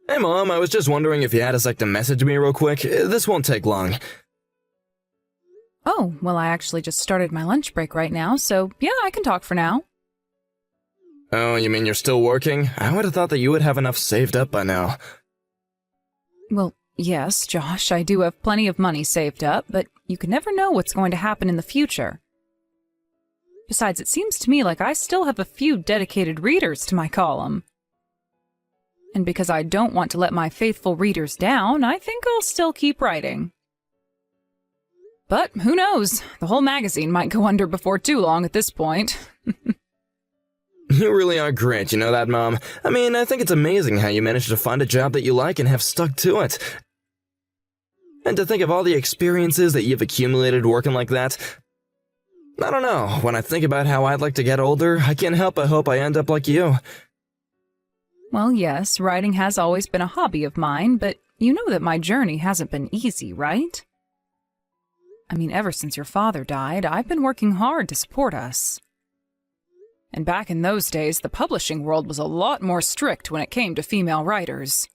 Hey Mom, I was just wondering if you had a sec to message me real quick. This won't take long. Oh, well, I actually just started my lunch break right now, so yeah, I can talk for now. Oh, you mean you're still working? I would have thought that you would have enough saved up by now. Well, yes, Josh, I do have plenty of money saved up, but you can never know what's going to happen in the future. Besides, it seems to me like I still have a few dedicated readers to my column. And because I don't want to let my faithful readers down, I think I'll still keep writing. But who knows? The whole magazine might go under before too long at this point. You really are great, you know that, Mom? I mean, I think it's amazing how you managed to find a job that you like and have stuck to it. And to think of all the experiences that you've accumulated working like that. I don't know, when I think about how I'd like to get older, I can't help but hope I end up like you. Well, yes, writing has always been a hobby of mine, but you know that my journey hasn't been easy, right? I mean, ever since your father died, I've been working hard to support us. And back in those days, the publishing world was a lot more strict when it came to female writers.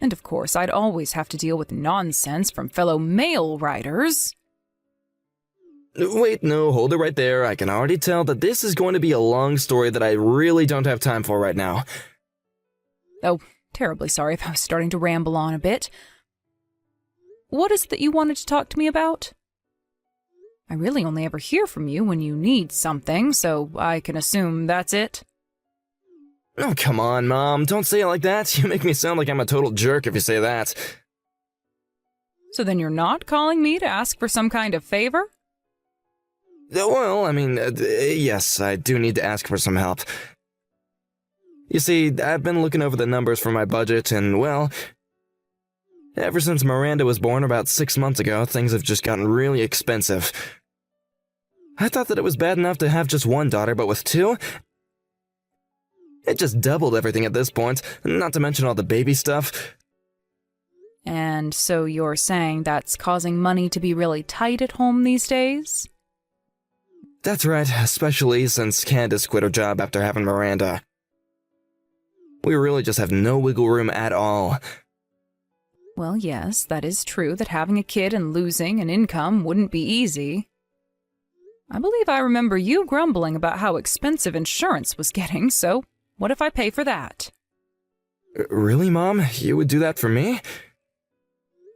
And of course, I'd always have to deal with nonsense from fellow male writers. Wait, no, hold it right there. I can already tell that this is going to be a long story that I really don't have time for right now. Oh, terribly sorry if I was starting to ramble on a bit. What is it that you wanted to talk to me about? I really only ever hear from you when you need something, so I can assume that's it. Oh, come on, Mom. Don't say it like that. You make me sound like I'm a total jerk if you say that. So then you're not calling me to ask for some kind of favor? Well, I mean, yes, I do need to ask for some help. You see, I've been looking over the numbers for my budget, and, well, ever since Miranda was born about 6 months ago, things have just gotten really expensive. I thought that it was bad enough to have just one daughter, but with two, it just doubled everything at this point, not to mention all the baby stuff. And so you're saying that's causing money to be really tight at home these days? That's right, especially since Candace quit her job after having Miranda. We really just have no wiggle room at all. Well, yes, that is true that having a kid and losing an income wouldn't be easy. I believe I remember you grumbling about how expensive insurance was getting, so what if I pay for that? Really, Mom? You would do that for me?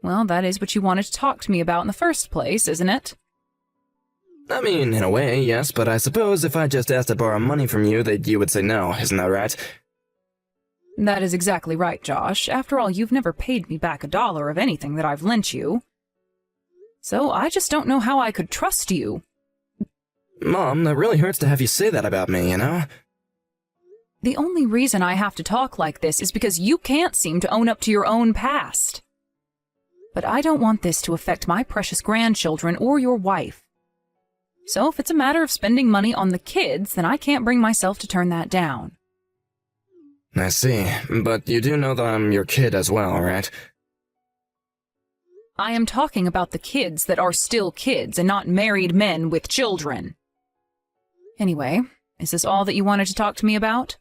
Well, that is what you wanted to talk to me about in the first place, isn't it? I mean, in a way, yes, but I suppose if I just asked to borrow money from you, that you would say no, isn't that right? That is exactly right, Josh. After all, you've never paid me back $1 of anything that I've lent you. So I just don't know how I could trust you. Mom, that really hurts to have you say that about me, you know? The only reason I have to talk like this is because you can't seem to own up to your own past. But I don't want this to affect my precious grandchildren or your wife. So if it's a matter of spending money on the kids, then I can't bring myself to turn that down. I see, but you do know that I'm your kid as well, right? I am talking about the kids that are still kids and not married men with children. Anyway, is this all that you wanted to talk to me about?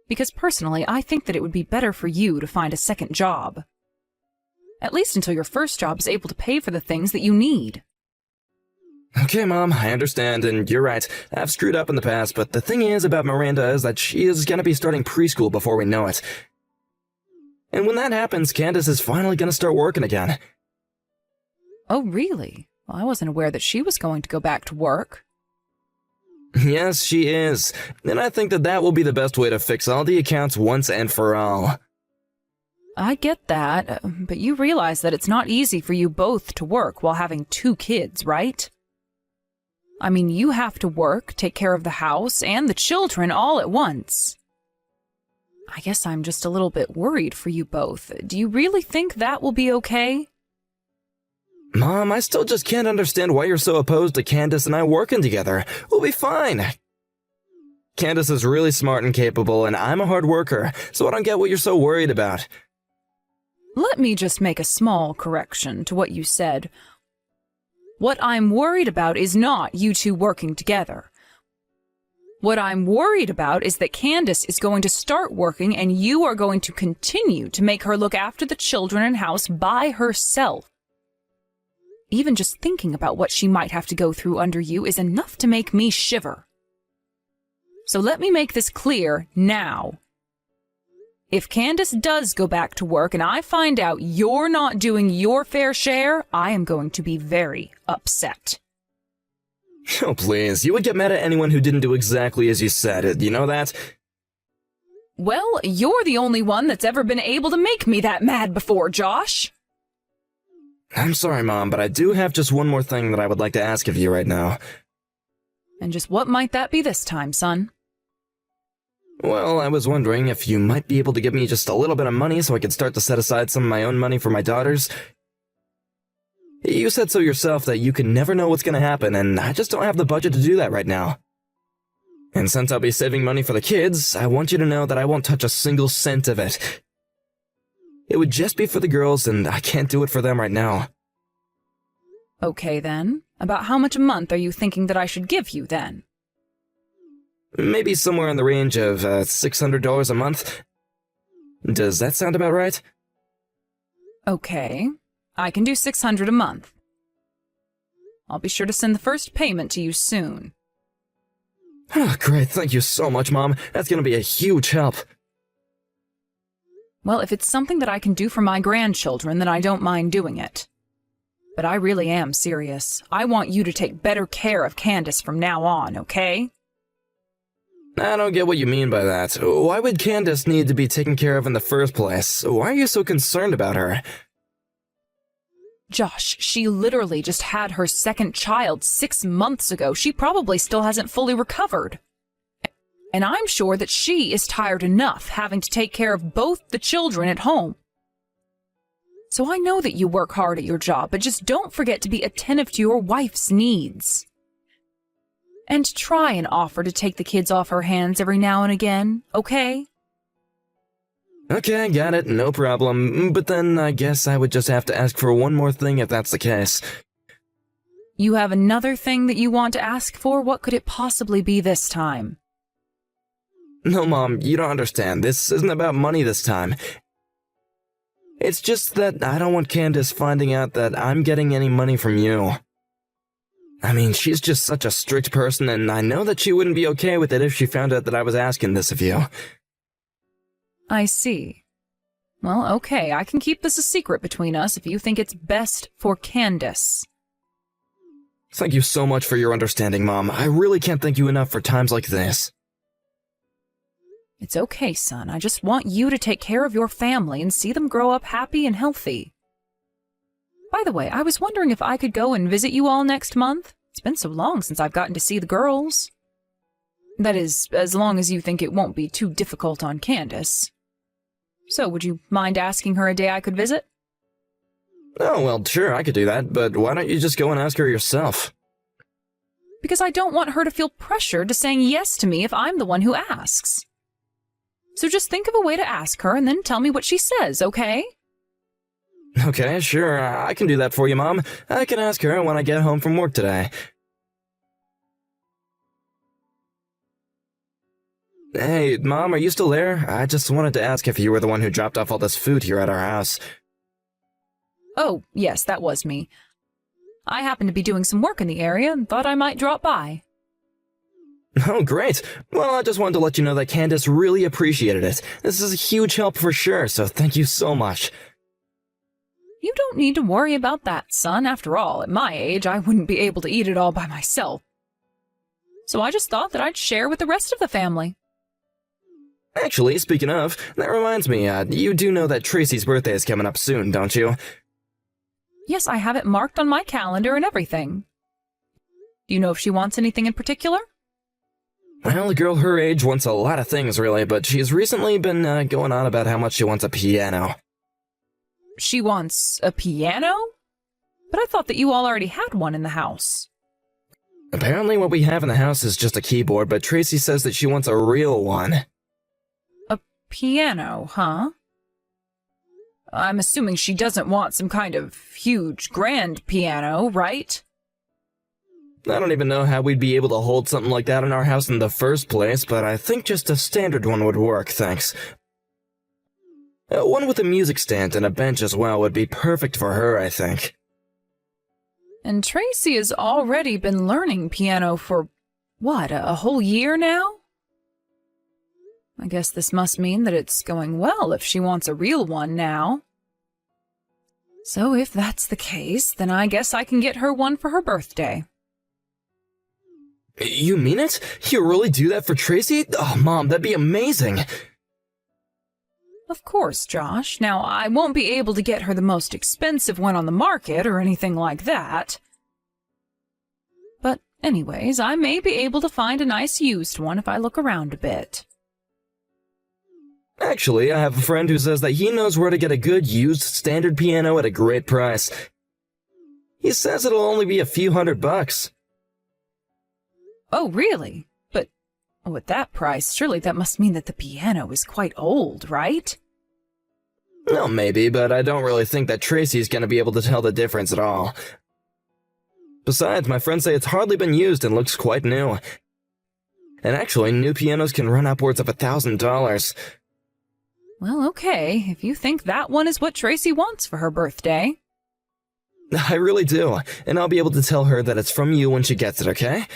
Because personally, I think that it would be better for you to find a second job. At least until your first job is able to pay for the things that you need. Okay, Mom, I understand, and you're right. I've screwed up in the past, but the thing is about Miranda is that she is gonna be starting preschool before we know it. And when that happens, Candace is finally gonna start working again. Oh, really? Well, I wasn't aware that she was going to go back to work. Yes, she is. And I think that that will be the best way to fix all the accounts once and for all. I get that, but you realize that it's not easy for you both to work while having 2 kids, right? I mean, you have to work, take care of the house, and the children all at once. I guess I'm just a little bit worried for you both. Do you really think that will be okay? Mom, I still just can't understand why you're so opposed to Candace and I working together. We'll be fine. Candace is really smart and capable, and I'm a hard worker, so I don't get what you're so worried about. Let me just make a small correction to what you said. What I'm worried about is not you two working together. What I'm worried about is that Candace is going to start working and you are going to continue to make her look after the children and house by herself. Even just thinking about what she might have to go through under you is enough to make me shiver. So let me make this clear now. If Candace does go back to work and I find out you're not doing your fair share, I am going to be very upset. Oh, please. You would get mad at anyone who didn't do exactly as you said. You know that? Well, you're the only one that's ever been able to make me that mad before, Josh. I'm sorry, Mom, but I do have just one more thing that I would like to ask of you right now. And just what might that be this time, son? Well, I was wondering if you might be able to give me just a little bit of money so I could start to set aside some of my own money for my daughters. You said so yourself that you can never know what's going to happen, and I just don't have the budget to do that right now. And since I'll be saving money for the kids, I want you to know that I won't touch a single cent of it. It would just be for the girls, and I can't do it for them right now. Okay, then. About how much a month are you thinking that I should give you, then? Maybe somewhere in the range of $600 a month. Does that sound about right? Okay. I can do $600 a month. I'll be sure to send the first payment to you soon. Oh, great, thank you so much, Mom. That's going to be a huge help. Well, if it's something that I can do for my grandchildren, then I don't mind doing it. But I really am serious. I want you to take better care of Candace from now on, okay? I don't get what you mean by that. Why would Candace need to be taken care of in the first place? Why are you so concerned about her? Josh, she literally just had her second child 6 months ago. She probably still hasn't fully recovered. And I'm sure that she is tired enough having to take care of both the children at home. So I know that you work hard at your job, but just don't forget to be attentive to your wife's needs. And try and offer to take the kids off her hands every now and again, okay? Okay, got it, no problem. But then I guess I would just have to ask for one more thing if that's the case. You have another thing that you want to ask for? What could it possibly be this time? No, Mom, you don't understand. This isn't about money this time. It's just that I don't want Candace finding out that I'm getting any money from you. I mean, she's just such a strict person, and I know that she wouldn't be okay with it if she found out that I was asking this of you. I see. Well, okay, I can keep this a secret between us if you think it's best for Candace. Thank you so much for your understanding, Mom. I really can't thank you enough for times like this. It's okay, son. I just want you to take care of your family and see them grow up happy and healthy. By the way, I was wondering if I could go and visit you all next month. It's been so long since I've gotten to see the girls. That is, as long as you think it won't be too difficult on Candace. So, would you mind asking her a day I could visit? Oh, well, sure, I could do that, but why don't you just go and ask her yourself? Because I don't want her to feel pressured to saying yes to me if I'm the one who asks. So just think of a way to ask her and then tell me what she says, okay? Okay, sure, I can do that for you, Mom. I can ask her when I get home from work today. Hey, Mom, are you still there? I just wanted to ask if you were the one who dropped off all this food here at our house. Oh, yes, that was me. I happened to be doing some work in the area and thought I might drop by. Oh, great. Well, I just wanted to let you know that Candace really appreciated it. This is a huge help for sure, so thank you so much. You don't need to worry about that, son. After all, at my age, I wouldn't be able to eat it all by myself. So I just thought that I'd share with the rest of the family. Actually, speaking of, that reminds me, you do know that Tracy's birthday is coming up soon, don't you? Yes, I have it marked on my calendar and everything. Do you know if she wants anything in particular? Well, a girl her age wants a lot of things, really, but she's recently been going on about how much she wants a piano. She wants a piano? But I thought that you all already had one in the house. Apparently what we have in the house is just a keyboard, but Tracy says that she wants a real one. A piano, huh? I'm assuming she doesn't want some kind of huge, grand piano, right? I don't even know how we'd be able to hold something like that in our house in the first place, but I think just a standard one would work, thanks. One with a music stand and a bench as well would be perfect for her, I think. And Tracy has already been learning piano for, what, a whole year now? I guess this must mean that it's going well if she wants a real one now. So if that's the case, then I guess I can get her one for her birthday. You mean it? You really do that for Tracy? Oh, Mom, that'd be amazing. Of course, Josh. Now, I won't be able to get her the most expensive one on the market or anything like that. But anyways, I may be able to find a nice used one if I look around a bit. Actually, I have a friend who says that he knows where to get a good used standard piano at a great price. He says it'll only be a few $100. Oh, really? But at that price, surely that must mean that the piano is quite old, right? Well, maybe, but I don't really think that Tracy's gonna be able to tell the difference at all. Besides, my friends say it's hardly been used and looks quite new. And actually, new pianos can run upwards of $1,000. Well, okay, if you think that one is what Tracy wants for her birthday. I really do, and I'll be able to tell her that it's from you when she gets it, okay?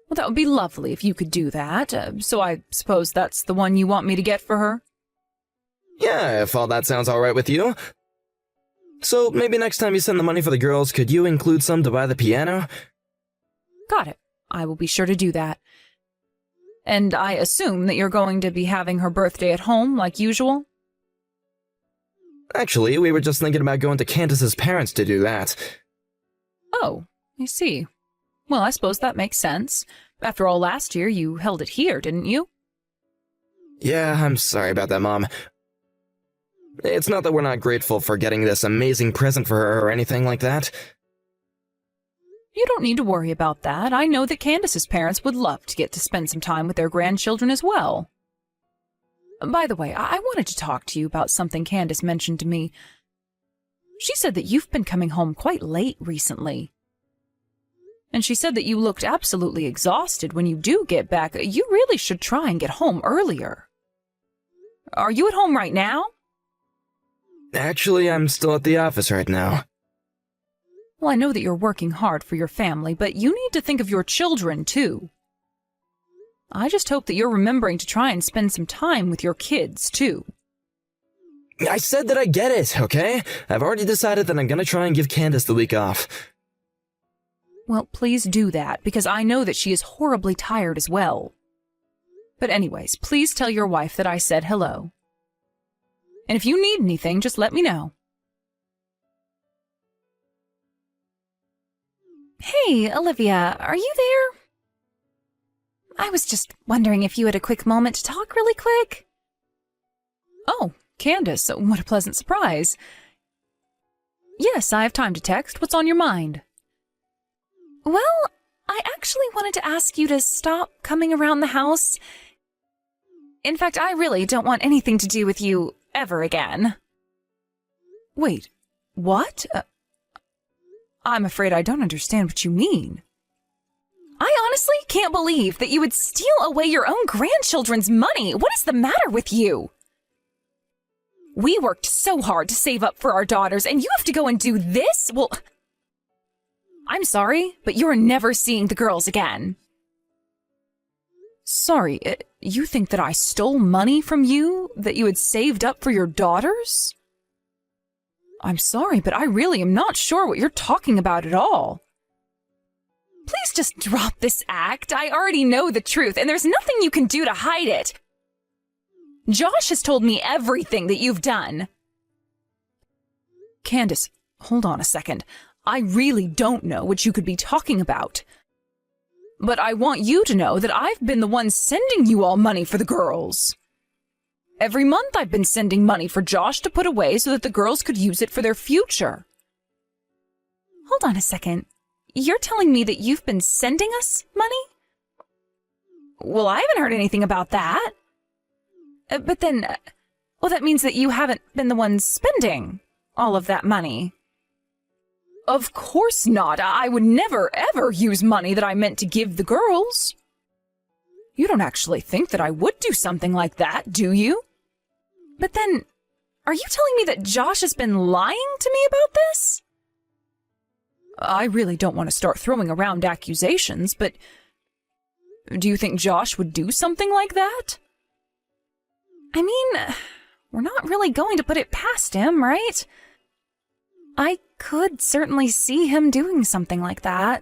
Well, that would be lovely if you could do that. So I suppose that's the one you want me to get for her? Yeah, if all that sounds alright with you. So maybe next time you send the money for the girls, could you include some to buy the piano? Got it. I will be sure to do that. And I assume that you're going to be having her birthday at home, like usual? Actually, we were just thinking about going to Candace's parents to do that. Oh, I see. Well, I suppose that makes sense. After all, last year you held it here, didn't you? Yeah, I'm sorry about that, Mom. It's not that we're not grateful for getting this amazing present for her or anything like that. You don't need to worry about that. I know that Candace's parents would love to get to spend some time with their grandchildren as well. By the way, I wanted to talk to you about something Candace mentioned to me. She said that you've been coming home quite late recently. And she said that you looked absolutely exhausted when you do get back. You really should try and get home earlier. Are you at home right now? Actually, I'm still at the office right now. Well, I know that you're working hard for your family, but you need to think of your children, too. I just hope that you're remembering to try and spend some time with your kids, too. I said that I get it, okay? I've already decided that I'm gonna try and give Candace the week off. Well, please do that, because I know that she is horribly tired as well. But anyways, please tell your wife that I said hello. And if you need anything, just let me know. Hey, Olivia, are you there? I was just wondering if you had a quick moment to talk really quick. Oh, Candace, what a pleasant surprise. Yes, I have time to text. What's on your mind? Well, I actually wanted to ask you to stop coming around the house. In fact, I really don't want anything to do with you ever again. Wait, what? I'm afraid I don't understand what you mean. I honestly can't believe that you would steal away your own grandchildren's money. What is the matter with you? We worked so hard to save up for our daughters, and you have to go and do this? Well, I'm sorry, but you're never seeing the girls again. Sorry, you think that I stole money from you that you had saved up for your daughters? I'm sorry, but I really am not sure what you're talking about at all. Please just drop this act. I already know the truth, and there's nothing you can do to hide it. Josh has told me everything that you've done. Candace, hold on a second. I really don't know what you could be talking about. But I want you to know that I've been the one sending you all money for the girls. Every month I've been sending money for Josh to put away so that the girls could use it for their future. Hold on a second. You're telling me that you've been sending us money? Well, I haven't heard anything about that. But then, well, that means that you haven't been the one spending all of that money. Of course not. I would never, ever use money that I meant to give the girls. You don't actually think that I would do something like that, do you? But then, are you telling me that Josh has been lying to me about this? I really don't want to start throwing around accusations, but do you think Josh would do something like that? I mean, we're not really going to put it past him, right? I could certainly see him doing something like that.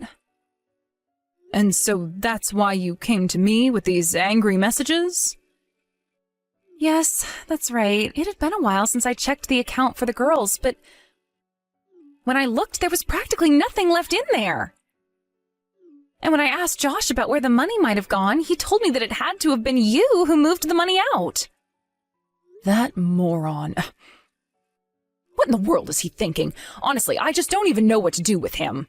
And so that's why you came to me with these angry messages? Yes, that's right. It had been a while since I checked the account for the girls, but when I looked, there was practically nothing left in there. And when I asked Josh about where the money might have gone, he told me that it had to have been you who moved the money out. That moron. What in the world is he thinking? Honestly, I just don't even know what to do with him.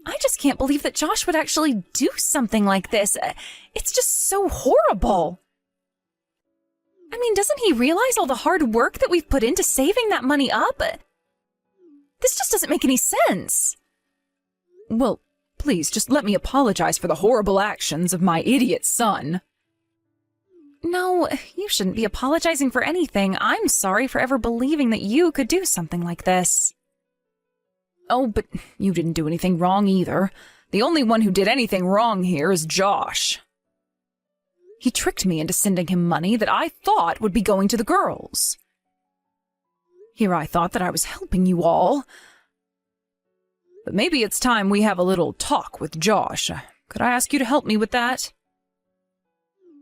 I just can't believe that Josh would actually do something like this. It's just so horrible. I mean, doesn't he realize all the hard work that we've put into saving that money up? This just doesn't make any sense. Well, please, just let me apologize for the horrible actions of my idiot son. No, you shouldn't be apologizing for anything. I'm sorry for ever believing that you could do something like this. Oh, but you didn't do anything wrong either. The only one who did anything wrong here is Josh. He tricked me into sending him money that I thought would be going to the girls. Here I thought that I was helping you all. But maybe it's time we have a little talk with Josh. Could I ask you to help me with that?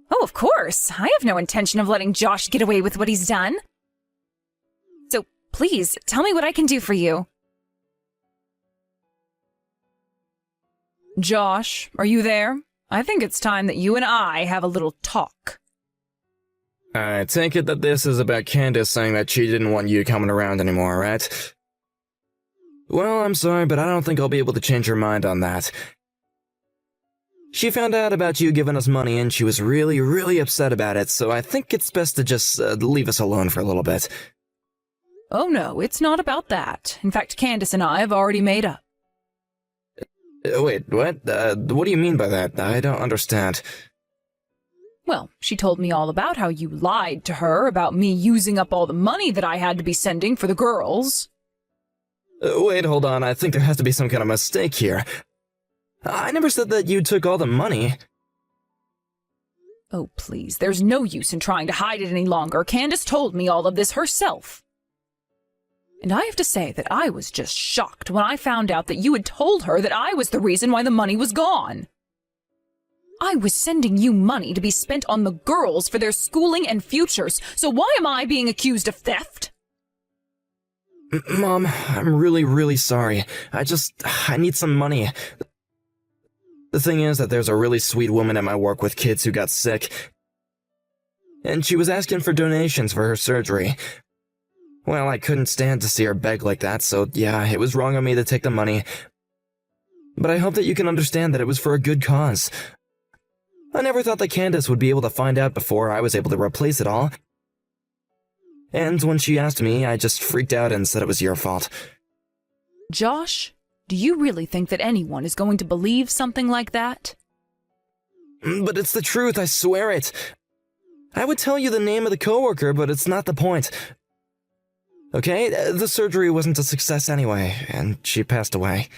Oh, of course. I have no intention of letting Josh get away with what he's done. So please, tell me what I can do for you. Josh, are you there? I think it's time that you and I have a little talk. I take it that this is about Candace saying that she didn't want you coming around anymore, right? Well, I'm sorry, but I don't think I'll be able to change her mind on that. She found out about you giving us money and she was really, really upset about it, so I think it's best to just leave us alone for a little bit. Oh no, it's not about that. In fact, Candace and I have already made up. Wait, what? What do you mean by that? I don't understand. Well, she told me all about how you lied to her about me using up all the money that I had to be sending for the girls. Wait, hold on. I think there has to be some kind of mistake here. I never said that you took all the money. Oh, please, there's no use in trying to hide it any longer. Candace told me all of this herself. And I have to say that I was just shocked when I found out that you had told her that I was the reason why the money was gone. I was sending you money to be spent on the girls for their schooling and futures, so why am I being accused of theft? Mom, I'm really, really sorry. I need some money. The thing is that there's a really sweet woman at my work with kids who got sick, and she was asking for donations for her surgery. Well, I couldn't stand to see her beg like that, so yeah, it was wrong on me to take the money. But I hope that you can understand that it was for a good cause. I never thought that Candace would be able to find out before I was able to replace it all. And when she asked me, I just freaked out and said it was your fault. Josh, do you really think that anyone is going to believe something like that? But it's the truth, I swear it. I would tell you the name of the coworker, but it's not the point. Okay, the surgery wasn't a success anyway, and she passed away.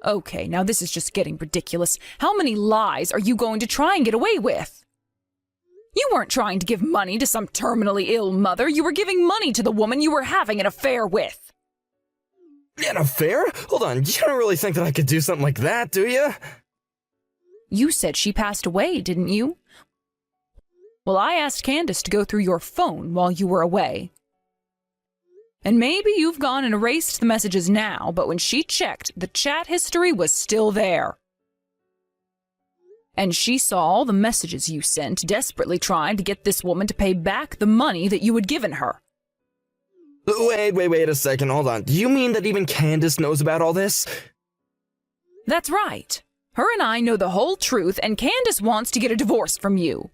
Okay, now this is just getting ridiculous. How many lies are you going to try and get away with? You weren't trying to give money to some terminally ill mother. You were giving money to the woman you were having an affair with. An affair? Hold on, you don't really think that I could do something like that, do you? You said she passed away, didn't you? Well, I asked Candace to go through your phone while you were away. And maybe you've gone and erased the messages now, but when she checked, the chat history was still there. And she saw all the messages you sent, desperately trying to get this woman to pay back the money that you had given her. Wait a second, hold on. Do you mean that even Candace knows about all this? That's right. Her and I know the whole truth, and Candace wants to get a divorce from you.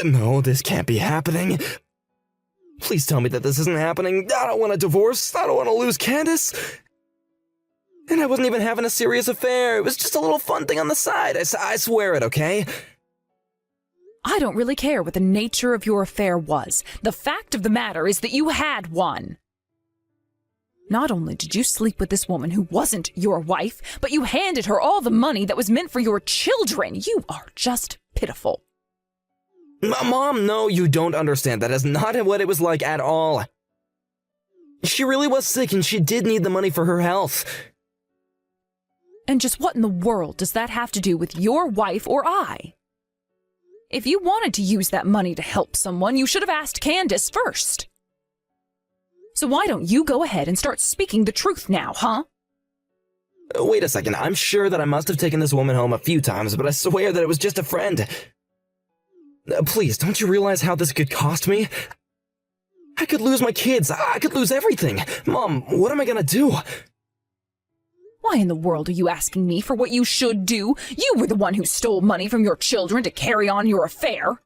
No, this can't be happening. Please tell me that this isn't happening. I don't want a divorce. I don't want to lose Candace. And I wasn't even having a serious affair. It was just a little fun thing on the side. I swear it, okay? I don't really care what the nature of your affair was. The fact of the matter is that you had one. Not only did you sleep with this woman who wasn't your wife, but you handed her all the money that was meant for your children. You are just pitiful. Mom, no, you don't understand. That is not what it was like at all. She really was sick and she did need the money for her health. And just what in the world does that have to do with your wife or I? If you wanted to use that money to help someone, you should have asked Candace first. So why don't you go ahead and start speaking the truth now, huh? Wait a second, I'm sure that I must have taken this woman home a few times, but I swear that it was just a friend. Please, don't you realize how this could cost me? I could lose my kids, I could lose everything. Mom, what am I gonna do? Why in the world are you asking me for what you should do? You were the one who stole money from your children to carry on your affair.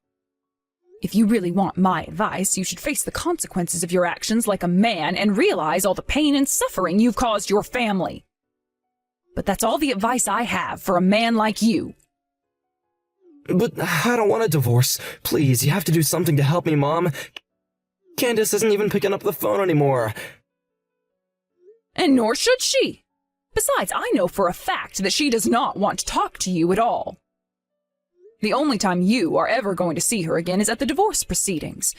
If you really want my advice, you should face the consequences of your actions like a man and realize all the pain and suffering you've caused your family. But that's all the advice I have for a man like you. But I don't want a divorce. Please, you have to do something to help me, Mom. Candace isn't even picking up the phone anymore. And nor should she. Besides, I know for a fact that she does not want to talk to you at all. The only time you are ever going to see her again is at the divorce proceedings.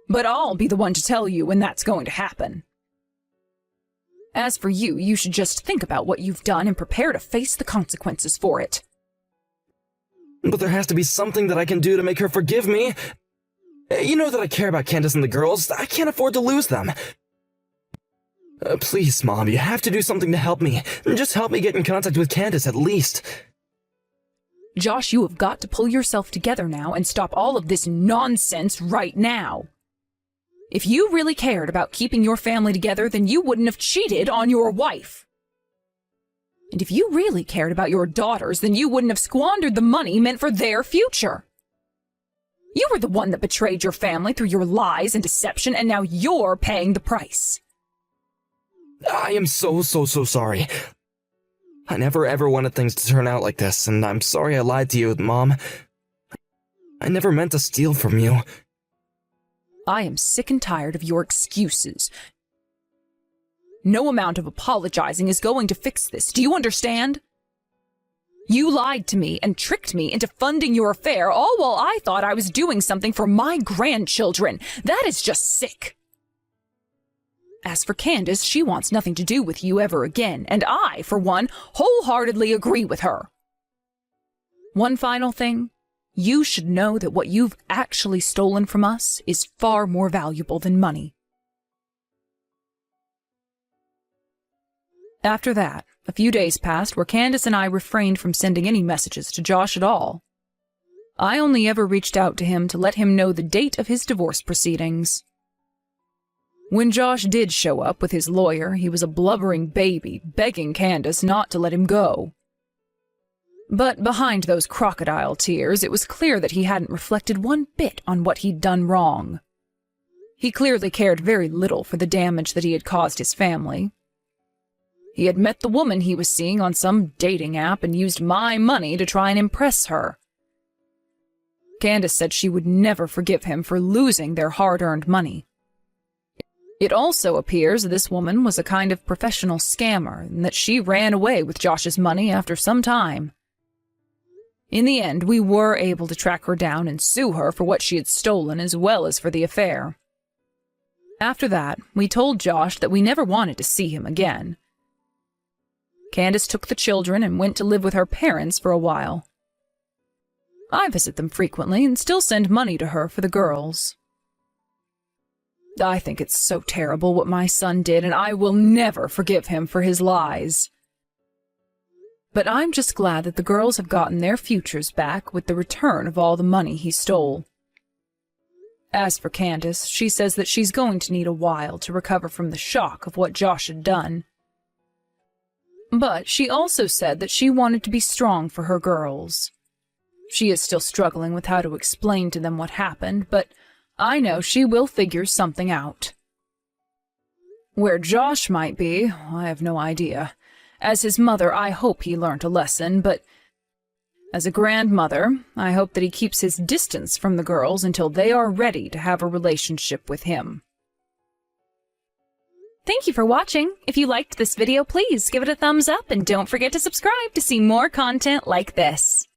But I'll be the one to tell you when that's going to happen. As for you, you should just think about what you've done and prepare to face the consequences for it. But there has to be something that I can do to make her forgive me. You know that I care about Candace and the girls. I can't afford to lose them. Please, Mom, you have to do something to help me. Just help me get in contact with Candace, at least. Josh, you have got to pull yourself together now and stop all of this nonsense right now. If you really cared about keeping your family together, then you wouldn't have cheated on your wife. And if you really cared about your daughters, then you wouldn't have squandered the money meant for their future. You were the one that betrayed your family through your lies and deception, and now you're paying the price. I am so sorry. I never ever wanted things to turn out like this, and I'm sorry I lied to you, Mom. I never meant to steal from you. I am sick and tired of your excuses. No amount of apologizing is going to fix this. Do you understand? You lied to me and tricked me into funding your affair, all while I thought I was doing something for my grandchildren. That is just sick. As for Candace, she wants nothing to do with you ever again, and I, for one, wholeheartedly agree with her. One final thing. You should know that what you've actually stolen from us is far more valuable than money. After that, a few days passed where Candace and I refrained from sending any messages to Josh at all. I only ever reached out to him to let him know the date of his divorce proceedings. When Josh did show up with his lawyer, he was a blubbering baby, begging Candace not to let him go. But behind those crocodile tears, it was clear that he hadn't reflected one bit on what he'd done wrong. He clearly cared very little for the damage that he had caused his family. He had met the woman he was seeing on some dating app and used my money to try and impress her. Candace said she would never forgive him for losing their hard-earned money. It also appears this woman was a kind of professional scammer and that she ran away with Josh's money after some time. In the end, we were able to track her down and sue her for what she had stolen as well as for the affair. After that, we told Josh that we never wanted to see him again. Candace took the children and went to live with her parents for a while. I visit them frequently and still send money to her for the girls. I think it's so terrible what my son did, and I will never forgive him for his lies. But I'm just glad that the girls have gotten their futures back with the return of all the money he stole. As for Candace, she says that she's going to need a while to recover from the shock of what Josh had done. But she also said that she wanted to be strong for her girls. She is still struggling with how to explain to them what happened, but I know she will figure something out. Where Josh might be, I have no idea. As his mother, I hope he learned a lesson, but as a grandmother, I hope that he keeps his distance from the girls until they are ready to have a relationship with him. Thank you for watching. If you liked this video, please give it a thumbs up and don't forget to subscribe to see more content like this.